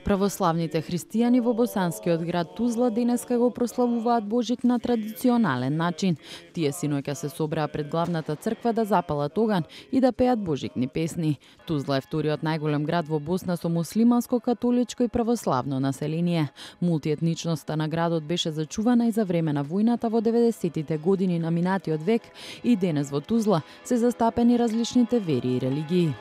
Православните христијани во босанскиот град Тузла денеска го прославуваат Божик на традиционален начин. Тие синоќа се собраа пред главната црква да запалат оган и да пеат божикни песни. Тузла е вториот најголем град во Босна со муслиманско, католичко и православно население. Мултиетничноста на градот беше зачувана и за време на војната во 90-тите години на минатиот век и денес во Тузла се застапени различните вери и религии.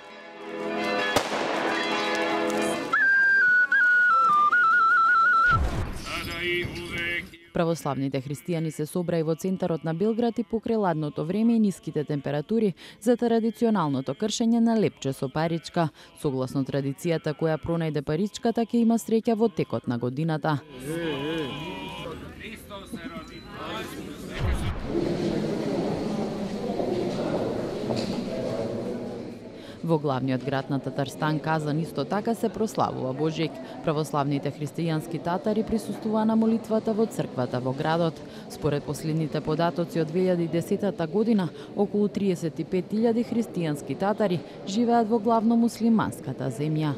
Православните христијани се собраи во центарот на Белград и покрај ладното време и ниските температури за традиционалното кршење на лепче со паричка. Согласно традицијата која пронајде паричката ќе има среќа во текот на годината. Во главниот град на Татарстан, Казан, исто така се прославува Божик. Православните христијански татари присуствуваа на молитвата во црквата во градот. Според последните податоци од 2010 година, околу 35.000 христијански татари живеат во главно муслиманската земја.